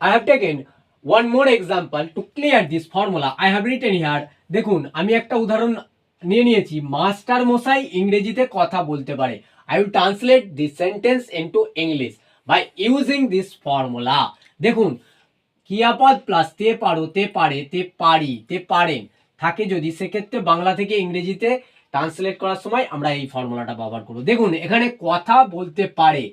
I have taken one more example to clear this formula. I have written here. দেখুন আমি একটা উদাহরণ নিয়ে নিয়েছি, মাস্টার মশাই ইংরেজিতে কথা বলতে পারে। I will translate this sentence into English by using this formula. দেখুন ক্রিয়াপদ প্লাস তে পারো, তে পারে, তে পারি, তে পারেন থাকে যদি, সেক্ষেত্রে বাংলা থেকে ইংরেজিতে ট্রান্সলেট করার সময় আমরা এই ফর্মুলাটা ব্যবহার করব। দেখুন এখানে কথা বলতে পারে,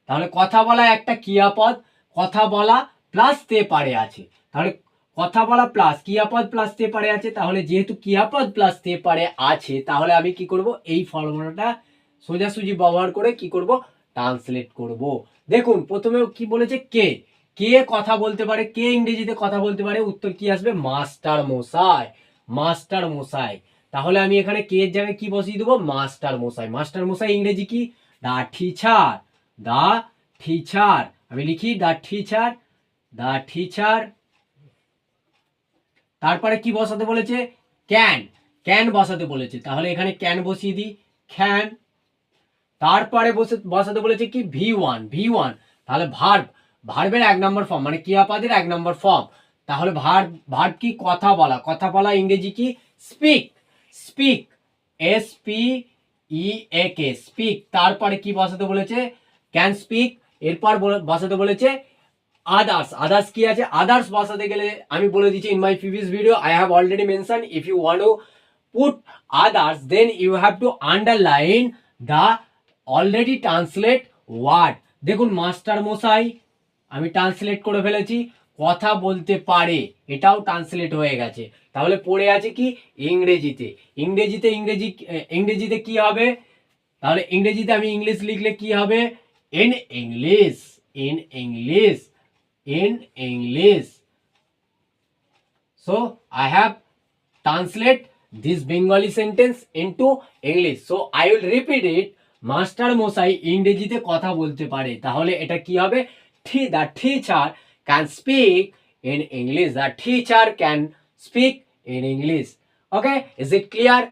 তাহলে কথা বলা একটা ক্রিয়াপদ, কথা বলা প্লাস তে পারে আছে, তাহলে কথা বলা প্লাস ক্রিয়াপদ প্লাস তে পারে আছে, তাহলে যেহেতু ক্রিয়াপদ প্লাস তে পারে আছে, তাহলে আমি কি করব, এই ফর্মুলাটা সোজাসুজি ব্যবহার করে কি করব, ট্রান্সলেট করব। দেখুন প্রথমে কি বলেছে, কে, কে কথা বলতে পারে, কে ইংরেজিতে কথা বলতে পারে, উত্তর কি আসবে, মাস্টার মশাই, মাস্টার মশাই। তাহলে আমি এখানে কে এর জায়গায় কি বসিয়ে দেবো, মাস্টার মশাই। মাস্টার মশাই ইংরেজি কি, দা টিচার, দা টিচার। আমি লিখি দা টিচার, দা টিচার। তারপরে কি বসাতে বলেছে, ক্যান, ক্যান বসাতে বলেছে, তাহলে এখানে ক্যান বসিয়ে দিই, ক্যান। তারপরে বসাতে বলেছে কি, ভি ওয়ান, ভি ওয়ান, তাহলে ভার্ব, ভার্বের 1 নম্বর ফর্ম, মানে ক্রিয়াপদের 1 নম্বর ফর্ম, তাহলে ভার্ব, ভার্ব কি, কথা বলা, কথা বলা ইংরেজি কি, speak, speak, S P E A K, speak. তারপরে কি বসাতে বলেছে, ক্যান স্পিক। এরপর বসাতে বলেছে আদার্স, আদার্স কি আছে, আদার্স বসাতে গেলে আমি বলে দিচ্ছি, in my previous video I have already mention, if you want to put others then you have to underline the already translate word. দেখুন মাস্টার মশাই আমি ট্রান্সলেট করে ফেলেছি, কথা বলতে পারে এটাও ট্রান্সলেট হয়ে গেছে, তাহলে পড়ে আছে কি, ইংরেজিতে, ইংরেজিতে ইংরেজিতে কি হবে, তাহলে ইংরেজিতে আমি ইংলিশ লিখলে কি হবে, in English, in English, in English. So I have translate this Bengali sentence into English. So I will repeat it. Master মশাই ইংরেজিতে কথা বলতে পারে, তাহলে এটা কি হবে, the teacher can speak in English. The teacher can speak in English. Okay, is it clear?